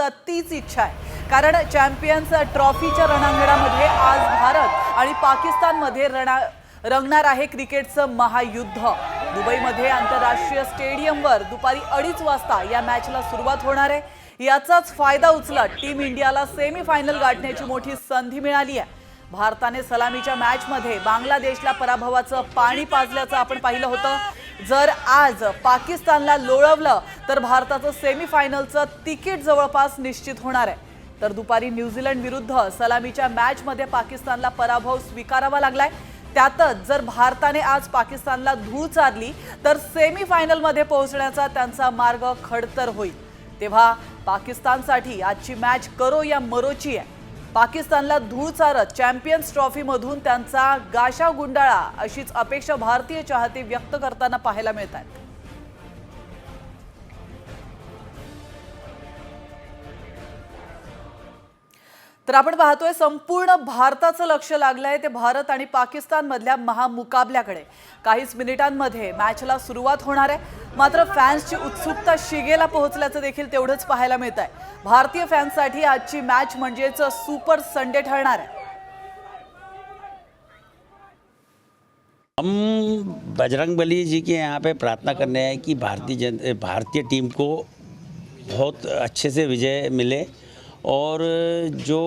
तीच इच्छा आहे, कारण चॅम्पियन्स ट्रॉफीच्या रणांगणामध्ये आज भारत आणि पाकिस्तानमध्ये रंगणार आहे क्रिकेटचं महायुद्ध। दुबईमध्ये आंतरराष्ट्रीय स्टेडियमवर दुपारी 2:30 वाजता या मॅचला सुरुवात होणार आहे। याचाच फायदा उचलत टीम इंडियाला सेमीफायनल गाठण्याची मोठी संधी मिळाली आहे। भारताने सलामीच्या मॅचमध्ये बांगलादेशला पराभवाचं पाणी पाजल्याचं आपण पाहिलं होतं। जर आज पाकिस्तानला लोळवलं तर भारताचं सेमीफायनलचं तिकीट जवळपास निश्चित होणार आहे। तर दुपारी न्यूझीलंड विरुद्ध सलामीच्या मॅचमध्ये पाकिस्तानला पराभव स्वीकारावा लागलाय। त्यातच जर भारताने आज पाकिस्तानला धूळ चारली तर सेमीफायनलमध्ये पोहोचण्याचा त्यांचा मार्ग खडतर होईल। तेव्हा पाकिस्तानसाठी आजची मॅच करो या मरोची आहे। पाकिस्तानला धूळ चारत चॅम्पियन्स ट्रॉफीमधून त्यांचा गाशा गुंडाळा अशीच अपेक्षा भारतीय चाहते व्यक्त करताना पाहायला मिळतात। तर आपण पाहतोय संपूर्ण भारताचं लक्ष लागलंय ते भारत आणि पाकिस्तान मधल्या महामुकाबल्याकडे। काहीच मिनिटांमध्ये मॅचला सुरुवात होणार आहे, मात्र फॅन्सची उत्सुकता शिगेला पोहोचल्याचं देखील तेवढंच पाहायला मिळत आहे। भारतीय फॅन्ससाठी आजची मॅच म्हणजेच सुपर संडे ठरणार आहे। हम बजरंगबली जी के यहाँ पे प्रार्थना करने हैं कि भारतीय टीम को बहुत अच्छे से विजय मिले और जो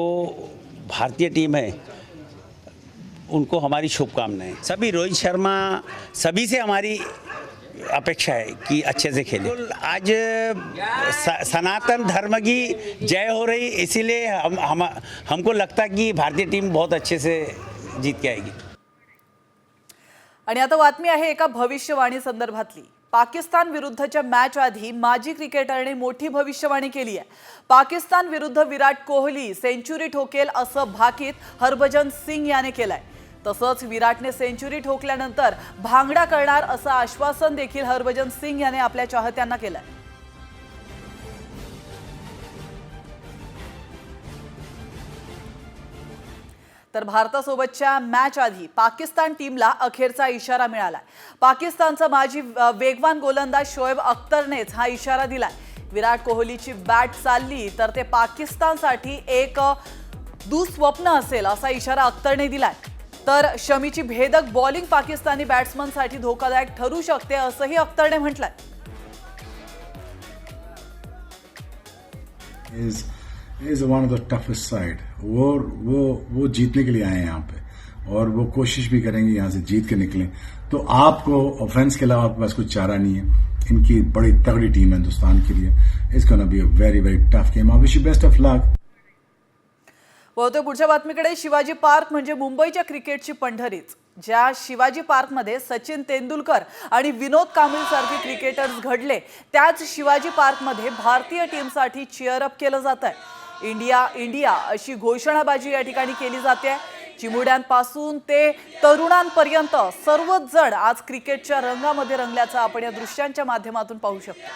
भारतीय टीम है उनको हमारी शुभकामनाएं। सभी रोहित शर्मा सभी से हमारी अपेक्षा है कि अच्छे से खेले। आज सनातन धर्म की जय हो रही, इसीलिए हमको लगता है कि भारतीय टीम बहुत अच्छे से जीत के आएगी। आणि आता बातमी आहे एका भविष्यवाणी संदर्भातली। पाकिस्तान विरुद्धच्या मॅच आधी माजी क्रिकेटरने मोठी भविष्यवाणी केली आहे। पाकिस्तान विरुद्ध विराट कोहली सेंचुरी ठोकेल असं भाकीत हरभजन सिंग याने केलंय। तसंच विराटने सेंचुरी ठोकल्यानंतर भांगडा करणार असं आश्वासन देखील हरभजन सिंग याने आपल्या चाहत्यांना केलंय। तर भारतासोबतच्या मॅच आधी पाकिस्तान टीमला अखेरचा इशारा मिळाला। पाकिस्तानचा माजी वेगवान गोलंदाज शोएब अख्तरनेच हा इशारा दिलाय। विराट कोहलीची बॅट चालली तर ते पाकिस्तानसाठी एक दुःस्वप्न असेल असा इशारा अख्तरने दिलाय। तर शमीची भेदक बॉलिंग पाकिस्तानी बॅट्समनसाठी धोकादायक ठरू शकते असंही अख्तरने म्हटलंय। is one of the toughest side। वो जीतने के लिए आए हैं यहाँ पे और वो कोशिश भी करेंगे यहाँ से जीत के निकलें। तो आपको ऑफेंस के अलावा आपके पास कुछ चारा नहीं है। इनकी बड़ी तगड़ी टीम है हिंदुस्तान के लिए। It's gonna be a very very tough game. I wish you best of luck. वळतो पुढच्या बातमीकडे। शिवाजी पार्क म्हणजे मुंबईच्या क्रिकेटची पंढरीच। ज्या शिवाजी पार्कमध्ये सचिन तेंडुलकर आणि विनोद कांबळी सारखे क्रिकेटर्स घडले, त्याच शिवाजी पार्कमध्ये भारतीय टीमसाठी चीअर अप केलं जात आहे। इंडिया इंडिया अशी घोषणाबाजी या ठिकाणी केली जाते। चिमुड्यांपासून ते तरुणांपर्यंत सर्वच जण आज क्रिकेटच्या रंगामध्ये रंगल्याचं आपण या दृश्यांच्या माध्यमातून पाहू शकतो।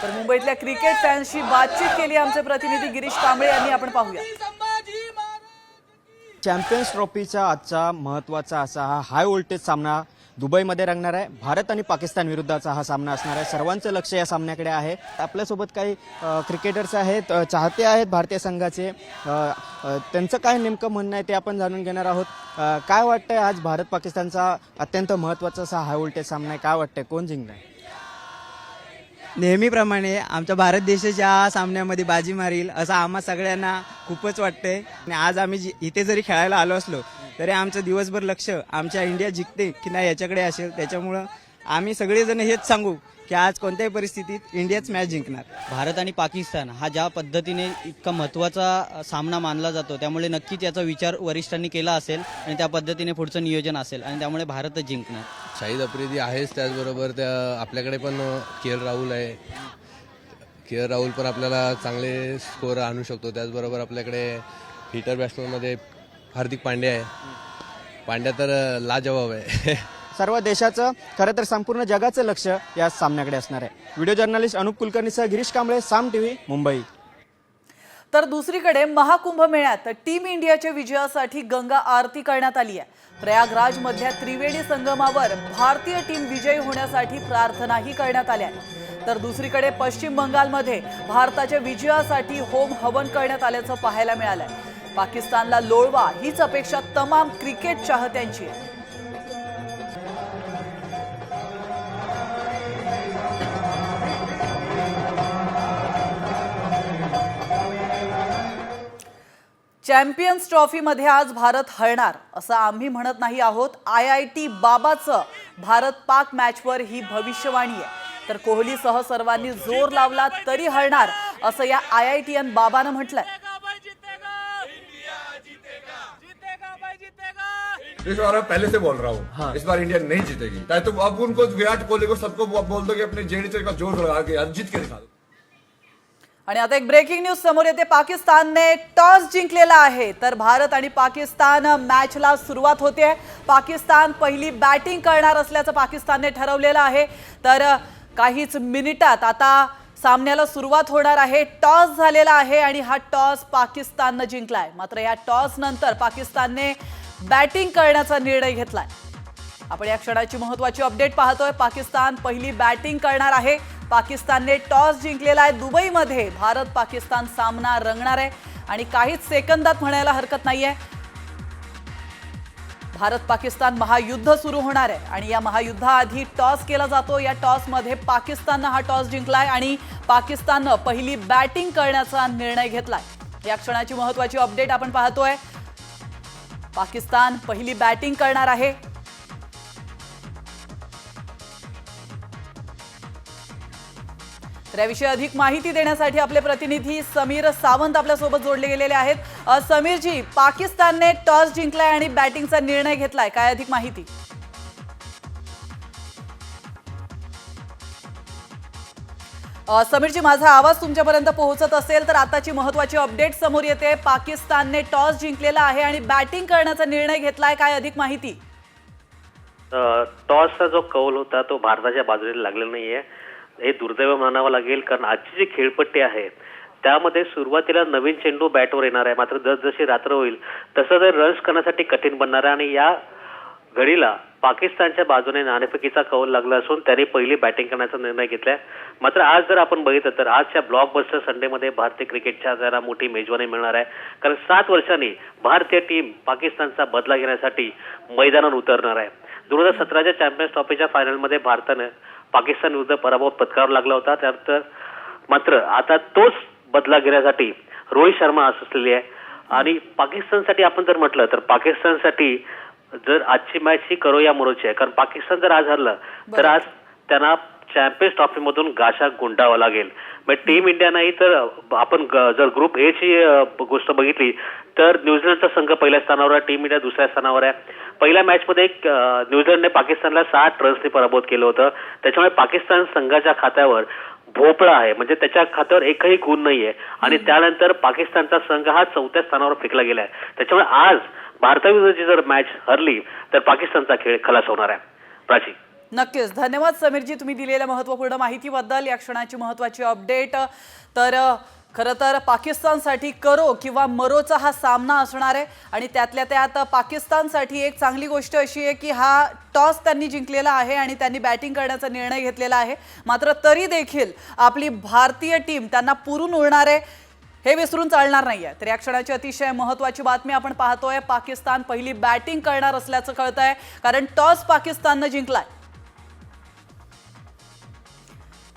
तर मुंबईतल्या क्रिकेट फॅन्सशी बातचीत केली आमचे प्रतिनिधी गिरीश कांबळे यांनी, आपण पाहूया। चॅम्पियन्स ट्रॉफीचा आजचा महत्त्वाचा असा हा हाय व्होल्टेज सामना दुबईमध्ये रंगणार आहे। भारत आणि पाकिस्तान विरुद्धचा हा सामना असणार आहे। सर्वांचं लक्ष या सामन्याकडे आहे। आपल्यासोबत काही क्रिकेटर्स आहेत, चाहते आहेत भारतीय संघाचे। त्यांचं काय नेमकं म्हणणं आहे ते आपण जाणून घेणार आहोत। काय वाटतंय आज भारत पाकिस्तानचा अत्यंत महत्त्वाचा असा हाय व्होल्टेज सामना आहे, काय वाटतंय कोण जिंकणार? नेहमीप्रमाणे आमच्या भारत देशाच्या सामन्यामध्ये बाजी मारील असं आम्हा सगळ्यांना खूपच वाटतंय। आणि आज आम्ही इथे जरी खेळायला आलो असलो तरी आमचं दिवसभर लक्ष आमच्या इंडिया जिंकते की नाही याच्याकडे असेल। त्याच्यामुळं आम्ही सगळेजण हेच सांगू की आज कोणत्याही परिस्थितीत इंडियाच मॅच जिंकणार। भारत आणि पाकिस्तान हा ज्या पद्धतीने इतका महत्त्वाचा सामना मानला जातो, त्यामुळे नक्कीच याचा विचार वरिष्ठांनी केला असेल आणि त्या पद्धतीने पुढचं नियोजन असेल आणि त्यामुळे भारतच जिंकणार। शाहिद आफ्रिदी आहेच, त्याचबरोबर त्या आपल्याकडे पण के.एल. राहुल आहे। के.एल. राहुल पण आपल्याला चांगले स्कोर आणू शकतो। त्याचबरोबर आपल्याकडे हिटर बॅट्समनमध्ये हार्दिक पांड्या आहे। पांड्या तर लाजवाब आहे। सर्व देशाचं खरं तर संपूर्ण जगाचं लक्ष या सामन्याकडे असणार आहे। व्हिडिओ जर्नलिस्ट अनुप कुलकर्णीसह गिरीश कांबळे, साम टीव्ही, मुंबई। तर दुसरीकडे महाकुंभमेळ्यात टीम इंडियाच्या विजयासाठी गंगा आरती करण्यात आली आहे. प्रयागराज मधल्या त्रिवेणी संगमावर भारतीय टीम विजयी होण्यासाठी प्रार्थनाही करण्यात आल्या आहेत. तर दुसरीकडे पश्चिम बंगालमध्ये भारताच्या विजयासाठी होम हवन करण्यात आल्याचं पाहायला मिळालंय. पाकिस्तानला लोळवा हीच अपेक्षा तमाम क्रिकेट चाहत्यांची आहे. चॅम्पियन्स ट्रॉफीमध्ये आज भारत हरणार असं आम्ही म्हणत नाही आहोत. IIT बाबाचं भारत पाक मॅचवर ही भविष्यवाणी आहे. तर कोहलीसह सर्वांनी जोर लावला तरी हरणार असं या IITian बाबानं म्हटलंय. इस बार मैं पहले से बोल रहा हूँ हाँ। इस बार इंडिया नहीं जीतेगी. चाहे तो अब उनको विराट कोहली को सबको बोल दो कि अपने जेडीचे का जोर लगा के जीत के दिखा दो. आणि आता एक ब्रेकिंग न्यूज समोर येते. पाकिस्तानने टॉस जिंकलेला आहे. तर भारत आणि पाकिस्तान मॅचला सुरुवात होते. पाकिस्तान पहिली बॅटिंग करणार असल्याचं पाकिस्तानने ठरवलेलं आहे. तर काहीच मिनिटात आता सामन्याला सुरुवात होणार आहे. टॉस झालेला आहे आणि हा टॉस पाकिस्तानने जिंकलाय. मात्र या टॉस नंतर पाकिस्तानने बॅटिंग करण्याचा निर्णय घेतलाय. आपण या क्षणाची महत्त्वाची अपडेट पाहतोय. पाकिस्तान पहिली बॅटिंग करणार आहे. पाकिस्तानने टॉस जिंकलेला आहे. दुबईमध्ये भारत पाकिस्तान सामना रंगणार आहे आणि काहीच सेकंदात म्हणायला हरकत नाहीये भारत पाकिस्तान महायुद्ध सुरू होणार आहे. आणि या महायुद्धाआधी टॉस केला जातो. या टॉसमध्ये पाकिस्ताननं हा टॉस जिंकलाय आणि पाकिस्ताननं पहिली बॅटिंग करण्याचा निर्णय घेतलाय. या क्षणाची महत्त्वाची अपडेट आपण पाहतोय. पाकिस्तान पहिली बॅटिंग करणार आहे. तर याविषयी अधिक माहिती देण्यासाठी आपले प्रतिनिधी समीर सावंत आपल्या सोबत जोडले गेलेले आहेत. समीरजी, पाकिस्तानने टॉस जिंकलाय आणि बॅटिंगचा निर्णय घेतलाय, काय अधिक माहिती? समीरजी, माझा आवाज तुमच्यापर्यंत पोहोचत असेल तर आताची महत्त्वाची अपडेट समोर येते. पाकिस्तानने टॉस जिंकलेला आहे आणि बॅटिंग करण्याचा निर्णय घेतलाय, काय अधिक माहिती? टॉसचा जो कौल होता तो भारताच्या बाजूने लागलेला नाहीये. हे दुर्दैव मानावं लागेल, कारण आजची जी खेळपट्टी आहे त्यामध्ये सुरुवातीला नवीन चेंडू बॅटवर येणार आहे. मात्र जसजशी रात्र होईल तसं ते रन्स करण्यासाठी कठीण बनणार आहे. आणि या घडीला पाकिस्तानच्या बाजूने नाणेफेकीचा कौल लागला असून त्यांनी पहिली बॅटिंग करण्याचा निर्णय घेतलाय. मात्र आज जर आपण बघितलं तर आजच्या ब्लॉकबस्टर संडेमध्ये भारतीय क्रिकेटच्या जरा मोठी मेजवानी मिळणार आहे. कारण 7 वर्षांनी भारतीय टीम पाकिस्तानचा बदला घेण्यासाठी मैदानावर उतरणार आहे. 2017च्या चॅम्पियन्स ट्रॉफीच्या फायनलमध्ये भारतानं पाकिस्तान विरुद्ध पराभव पत्करावा लागला होता. त्यानंतर मात्र आता तोच बदला घेण्यासाठी रोहित शर्मा असलेली आहे. आणि पाकिस्तानसाठी आपण जर म्हटलं तर पाकिस्तानसाठी जर आजची मॅच ही करो या मरोची आहे. कारण पाकिस्तान जर आज हरलं तर आज त्यांना चॅम्पियन्स ट्रॉफी मधून गाशा गुंडावा लागेल. मग टीम इंडिया नाही तर आपण जर ग्रुप ए ची गोष्ट बघितली तर न्यूझीलंडचा संघ पहिल्या स्थानावर आहे, टीम इंडिया दुसऱ्या स्थानावर आहे. पहिल्या मॅच मध्ये न्यूझीलंडने पाकिस्तानला 60 रन्सने पराभूत केलं होतं. त्याच्यामुळे पाकिस्तान संघाच्या खात्यावर भोपळा आहे, म्हणजे त्याच्या खात्यावर एकही गुण नाहीये. आणि त्यानंतर पाकिस्तानचा संघ हा 4थ्या स्थानावर फेकला गेलाय. त्याच्यामुळे आज भारताविरुद्धची जर मॅच हरली तर पाकिस्तानचा खेळ खलास होणार आहे. प्राची, नक्कीच धन्यवाद समीरजी, तुम्ही दिलेल्या महत्त्वपूर्ण माहितीबद्दल. या क्षणाची महत्त्वाची अपडेट. तर खरं तर पाकिस्तानसाठी करो किंवा मरोचा हा सामना असणार आहे. आणि त्यातल्या त्यात पाकिस्तानसाठी एक चांगली गोष्ट अशी आहे की हा टॉस त्यांनी जिंकलेला आहे आणि त्यांनी बॅटिंग करण्याचा निर्णय घेतलेला आहे. मात्र तरी देखील आपली भारतीय टीम त्यांना पुरून उरणार आहे, हे विसरून चालणार नाहीये. तर या क्षणाची अतिशय महत्त्वाची बातमी आपण पाहतोय. पाकिस्तान पहिली बॅटिंग करणार असल्याचं कळतंय, कारण टॉस पाकिस्ताननं जिंकलाय.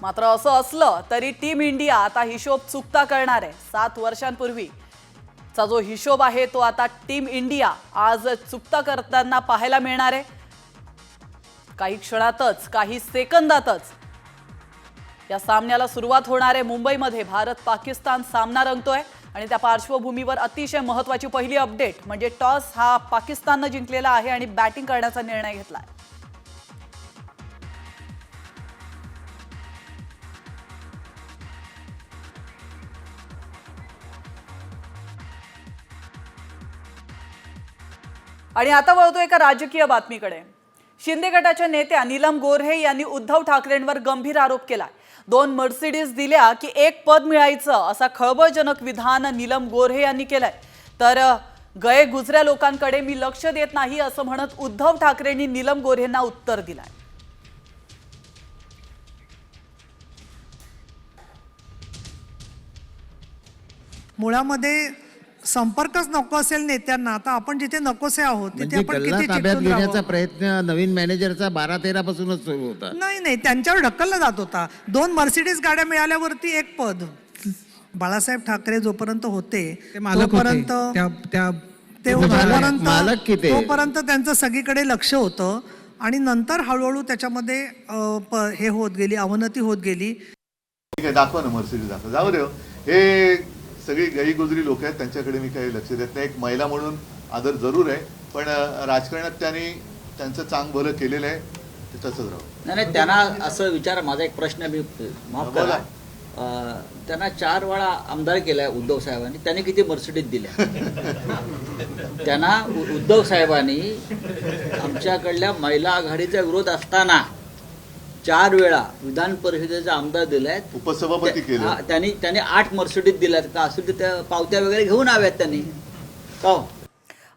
मात्र असं असलं तरी टीम इंडिया आता हिशोब चुकता करणार आहे. 7 वर्षांपूर्वीचा जो हिशोब आहे तो आता टीम इंडिया आज चुकता करताना पाहायला मिळणार आहे. काही क्षणातच, काही सेकंदातच या सामन्याला सुरुवात होणार आहे. मुंबईमध्ये भारत पाकिस्तान सामना रंगतोय आणि त्या पार्श्वभूमीवर अतिशय महत्त्वाची पहिली अपडेट म्हणजे टॉस हा पाकिस्ताननं जिंकलेला आहे आणि बॅटिंग करण्याचा निर्णय घेतलाय. आणि आता वळतो एका राजकीय बातमीकडे. शिंदे गटाच्या नेत्या नीलम गोऱ्हे यांनी उद्धव ठाकरेंवर गंभीर आरोप केला. 2 मर्सिडीज दिल्या की 1 पद मिळायचं असा खळबळजनक विधान नीलम गोऱ्हे यांनी केलंय. तर गये गुजऱ्या लोकांकडे मी लक्ष देत नाही असं म्हणत उद्धव ठाकरेंनी नीलम गोऱ्हेंना उत्तर दिलंय. मुळामध्ये संपर्कच नको असेल नेत्यांना. आता आपण जिथे नकोसे आहोत तिथे म्हणजे आपण गल्ला किती ताब्यात चिकटून घेण्याचा राहावं? प्रयत्न नवीन मॅनेजरचा 12-13 पासूनच सुरू होता. नाही त्यांच्यावर ढकलला जात होता. 2 मर्सिडीज गाड्या मिळाल्यावरती 1 पद. बाळासाहेब ठाकरे जोपर्यंत होते तोपर्यंत मालक किती? तोपर्यंत त्यांचं सगळीकडे लक्ष होतं आणि नंतर हळूहळू त्याच्यामध्ये हे होत गेली, अवनती होत गेली. ठीक आहे, दाखवा ना मर्सिडीज दाखवा. जाऊ दे हो. हे सगळी गईगुजरी लोक आहेत, त्यांच्याकडे मी काही लक्ष देत नाही. एक महिला म्हणून आदर जरूर आहे, पण राजकारणात त्यांनी त्यांचं चांग भलं केलेलं आहे, ते तसंच राहू. नाही त्यांना असं विचार. माझा एक प्रश्न मी माफ करा, त्यांना 4 वेळा आमदार केलाय उद्धव साहेबांनी, त्यांनी किती मर्सिडीज दिल्या? त्यांना उद्धव साहेबांनी आमच्याकडल्या महिला आघाडीचा विरोध असताना 4 वेळा विधान परिषदेचा आमदार दिलाय, उपसभापती केले. त्यांनी 8 मर्सिडीज दिल्यात का? असेल तर त्या पावत्या वगैरे घेऊन आव्यात त्यांनी का?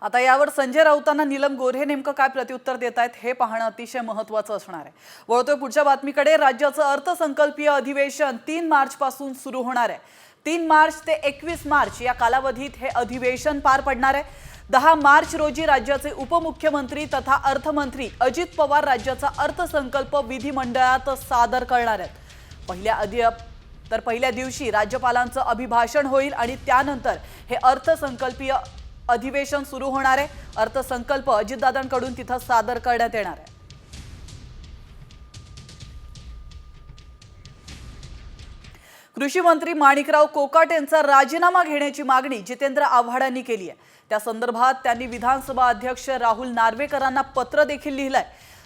आता यावर संजय राऊतांना नीलम गोऱ्हे नेमकं काय प्रत्युत्तर देत आहेत हे पाहणं अतिशय महत्त्वाचं असणार आहे. वळतोय पुढच्या बातमीकडे. राज्याचं अर्थसंकल्पीय अधिवेशन 3 मार्च पासून सुरू होणार आहे. 3 मार्च ते 21 मार्च या कालावधीत हे अधिवेशन पार पडणार आहे. 10 मार्च रोजी राज्याचे उपमुख्यमंत्री तथा अर्थमंत्री अजित पवार राज्याचा अर्थसंकल्प विधिमंडळात सादर करणार आहेत. पहिल्या दिवशी राज्यपालांचं अभिभाषण होईल आणि त्यानंतर हे अर्थसंकल्पीय अधिवेशन सुरू होणार आहे. अर्थसंकल्प अजितदादांकडून तिथं सादर करण्यात येणार आहे. कृषी मंत्री माणिकराव कोकाटे यांचा राजीनामा घेण्याची मागणी जितेंद्र आव्हाडांनी केली आहे. त्या संदर्भात त्यांनी विधानसभा अध्यक्ष राहुल नार्वेकरांना पत्र देखील लिहिलंय.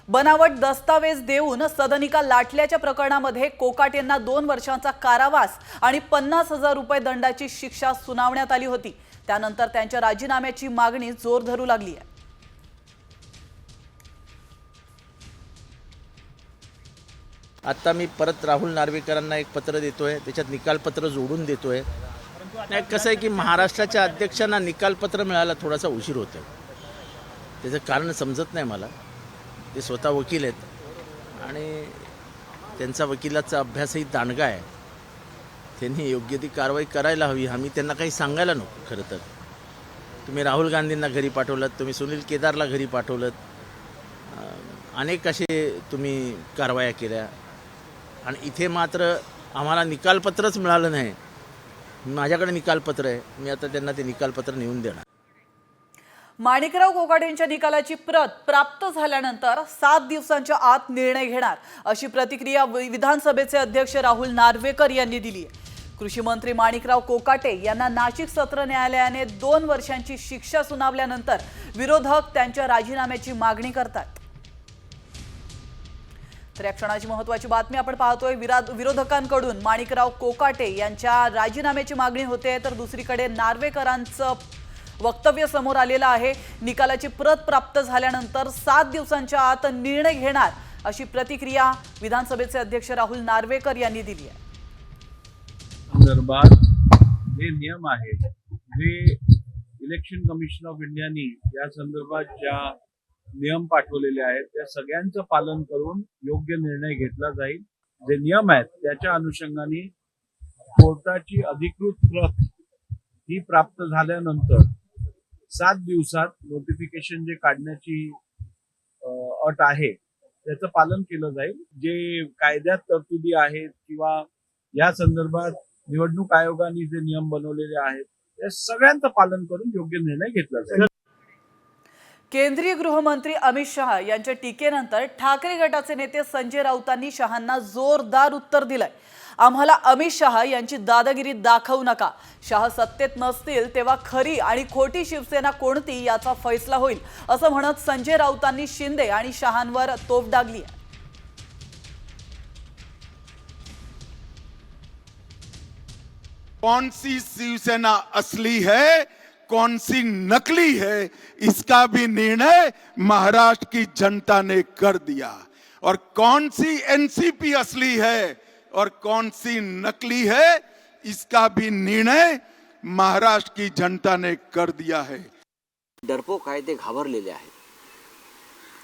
बनावट दस्तावेज देऊन सदनिका लाटल्याच्या प्रकरणामध्ये कोकाटे यांना 2 वर्षांचा कारावास आणि 50,000 रुपये दंडाची शिक्षा सुनावण्यात आली होती. त्यानंतर त्यांच्या राजीनाम्याची मागणी जोर धरू लागली आहे. आता मी परत राहुल नार्वेकरांना एक पत्र देतोय, त्याच्यात निकालपत्र जोडून देतोय. नाही कसं आहे की महाराष्ट्राच्या अध्यक्षांना निकालपत्र मिळायला थोडासा उशीर होतो. त्याचं कारण समजत नाही मला. ते स्वतः वकील आहेत आणि त्यांचा वकिलाचा अभ्यासही दांडगा आहे. त्यांनी योग्य ती कारवाई करायला हवी. आम्ही त्यांना काही सांगायला नको. खरं तर तुम्ही राहुल गांधींना घरी पाठवलं, तुम्ही सुनील केदारला घरी पाठवलं, अनेक असे तुम्ही कारवाया केल्या आणि इथे मात्र आम्हाला निकालपत्रच मिळालं नाही. माझ्याकडे निकालपत्र आहे, मी आता त्यांना ते निकालपत्र नेऊन देणार. माणिकराव कोकाटे यांच्या निकालाची प्रत प्राप्त झाल्यानंतर 7 दिवसांच्या आत निर्णय घेणार अशी प्रतिक्रिया विधानसभेचे अध्यक्ष राहुल नार्वेकर यांनी दिली आहे. कृषी मंत्री माणिकराव कोकाटे यांना नाशिक सत्र न्यायालयाने 2 वर्षांची शिक्षा सुनावल्यानंतर विरोधक त्यांच्या राजीनाम्याची मागणी करतात. तर या क्षणाची महत्त्वाची बातमी आपण पाहतोय. विरोधकांकडून माणिकराव कोकाटे यांच्या राजीनाम्याची मागणी होते, तर दुसरीकडे नार्वेकरांचं वक्तव्य समोर आलेलं आहे. निकालाची प्रत प्राप्त झाल्यानंतर 7 दिवसांच्या आत निर्णय घेणार अशी प्रतिक्रिया विधानसभेचे अध्यक्ष राहुल नार्वेकर यांनी दिली आहे. संदर्भात जे नियम आहेत, जे इलेक्शन कमिशन ऑफ इंडियानी या संदर्भात ज्या नियम पाठवलेले आहेत त्या सगळ्यांचं पालन करून योग्य निर्णय घेतला जाईल. जे नियम आहेत त्याच्या अनुषंगाने कोर्टाची अधिकृत प्रत ही प्राप्त झाल्यानंतर 7 दिवसात नोटिफिकेशन जे काढण्याची अट आहे त्याचं पालन केलं जाईल. जे कायद्यात तरतुदी आहेत किंवा या संदर्भात निवडणूक आयोगाने जे नियम बनवलेले आहेत त्या सगळ्यांचं पालन करून योग्य निर्णय घेतला जाईल. केंद्रीय गृहमंत्री अमित शहा यांच्या टीकेनंतर ठाकरे गटाचे नेते संजय राऊतांनी शहांना जोरदार उत्तर दिलंय. आम्हाला अमित शहा यांची दादागिरी दाखवू नका. शहा सत्तेत नसतील तेव्हा खरी आणि खोटी शिवसेना कोणती याचा फैसला होईल असं म्हणत संजय राऊतांनी शिंदे आणि शहांवर तोफ डागली आहे. कौन सी शिवसेना असली है, कौन सी नकली है, इसका भी निर्णय महाराष्ट्र की जनता ने कर दिया. और कौन सी एनसीपी असली है और कौन सी नकली है, इसका भी निर्णय महाराष्ट्र की जनता ने कर दिया है. डरपोक आहे ते घाबरलेले आहेत.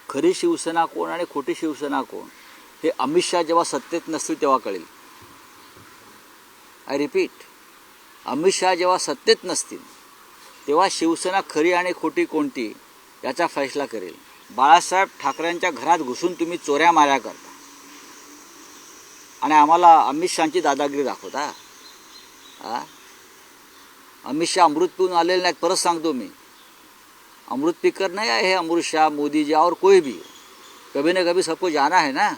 खरी शिवसेना कोण आणि खोटी शिवसेना कोण हे अमित शहा जेव्हा सत्तेत नसतील तेव्हा कळेल. आय रिपीट, अमित शहा जेव्हा सत्तेत नसतील तेव्हा शिवसेना खरी आणि खोटी कोणती याचा फैसला करेल. बाळासाहेब ठाकरेंच्या घरात घुसून तुम्ही चोऱ्या माऱ्या करता आणि आम्हाला अमित शहाची दादागिरी दाखवता. अमित शहा अमृत पिऊन आलेले नाहीत. परत सांगतो मी, अमृत पीकर नहीं आए हैं अमृत शाह, मोदी जी और कोई भी. कभी ना कभी सबको जाना है ना.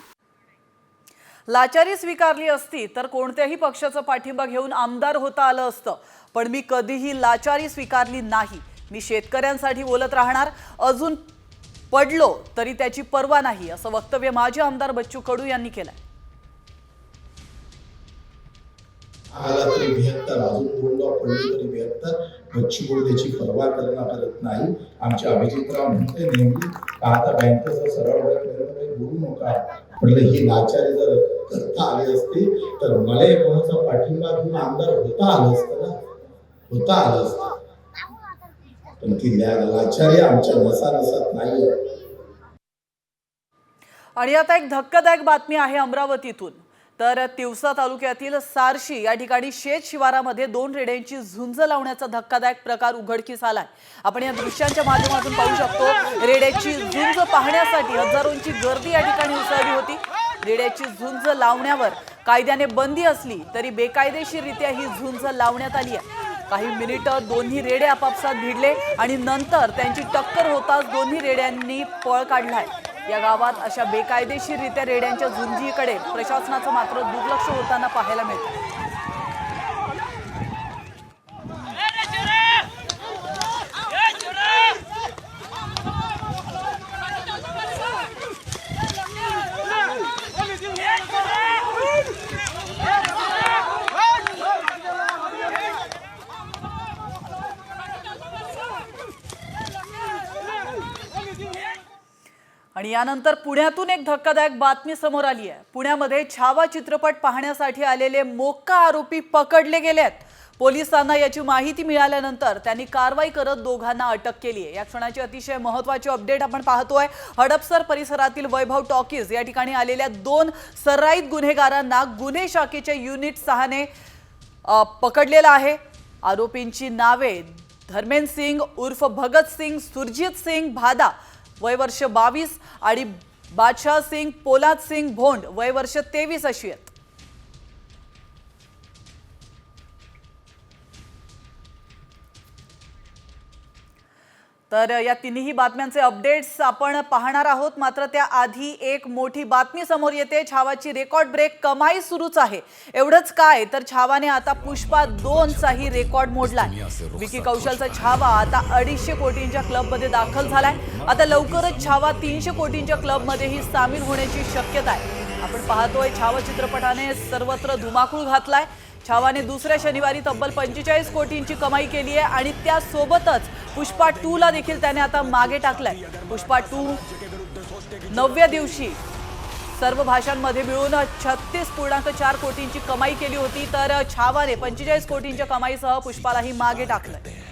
लाचारी स्वीकारली असती तर कोणत्याही पक्षाचा पाठिंबा घेऊन आमदार होता आलं असतं, पण मी कधीही लाचारी स्वीकारली नाही. मी शेतकऱ्यांसाठी बोलत राहणार, अजून पडलो तरी त्याची पर्वा नाही, असं वक्तव्य माजी आमदार बच्चू कडू यांनी केलंय. आला तरी 72, अजून 2 गाव पडले तरी 72. बच्चू कडू त्याची पर्वा करत नाही. आमचे अभिजितराव म्हणते नेहमी आता बँकेचा सरळ होईपर्यंत काही बोलू नका. म्हटलं ही लाचारी जर करता आली असती तर मला कोणाचा पाठिंबा घेऊन आमदार होता आलं असतं ना, होता आलं असतं. पण ती लाचारी आमच्या नसानसात नाही आहे. आणि आता एक धक्कादायक बातमी आहे अमरावतीतून. तर तिवसा तालुक्यातील सारशी या ठिकाणी शेत शिवारामध्ये 2 रेड्यांची झुंज लावण्याचा धक्कादायक प्रकार उघडकीस आलाय. आपण या दृश्यांच्या माध्यमातून पाहू शकतो. रेड्याची झुंज पाहण्यासाठी हजारोंची गर्दी या ठिकाणी उसळली होती. रेड्याची झुंज लावण्यावर कायद्याने बंदी असली तरी बेकायदेशीररित्या ही झुंज लावण्यात आली आहे. काही मिनिटं दोन्ही रेडे आपापसात भिडले आणि नंतर त्यांची टक्कर होताच दोन्ही रेड्यांनी पळ काढलाय. या गावात अशा बेकायदेशीररित्या रेड्यांच्या झुंजीकडे प्रशासनाचं मात्र दुर्लक्ष होताना पाहायला मिळतं. आणि यानंतर पुण्यातून एक धक्कादायक बातमी समोर आली आहे. पुण्यामध्ये छावा चित्रपट पाहण्यासाठी आलेले मोक्का आरोपी पकडले गेले आहेत. पोलिसांना याची माहिती मिळाल्यानंतर त्यांनी कारवाई करत दोघांना अटक केली आहे. या क्षणाची अतिशय महत्त्वाची अपडेट आपण पाहतोय. हडपसर परिसरातील वैभव टॉकीज या ठिकाणी आलेल्या 2 सराईत गुन्हेगारांना गुन्हे शाखेच्या युनिट 6 ने पकडलेलं आहे. आरोपींची नावे धर्मेंद्र सिंग उर्फ भगत सिंग सुरजीत सिंग भादा वय वर्ष 22 आणि बादशाह सिंग पोलाद सिंग भोंड वय वर्ष 23 अशी आहेत. तर या तिन्ही बातम्यांचे अपडेट्स आपण पाहणार आहोत. मात्र त्याआधी एक मोठी बातमी समोर येते. छावाची रेकॉर्ड ब्रेक कमाई सुरूच आहे. एवढंच काय तर छावाने आता पुष्पा 2चाही रेकॉर्ड मोडलाय. विकी कौशलचा छावा आता 250 कोटींच्या क्लबमध्ये दाखल झालाय. आता लवकरच छावा 300 कोटींच्या क्लबमध्येही सामील होण्याची शक्यता आहे. आपण पाहतोय छावा चित्रपटाने सर्वत्र धुमाकूळ घातलाय. छावाने दुसऱ्या शनिवारी तब्बल 45 कोटींची कमाई केली आहे आणि त्यासोबतच पुष्पा 2ला देखील त्याने आता मागे टाकलाय. पुष्पा 2 9व्या दिवशी सर्व भाषांमध्ये मिळून 36.4 कोटींची कमाई केली होती. तर छावाने 45 कोटींच्या कमाईसह पुष्पालाही मागे टाकलंय.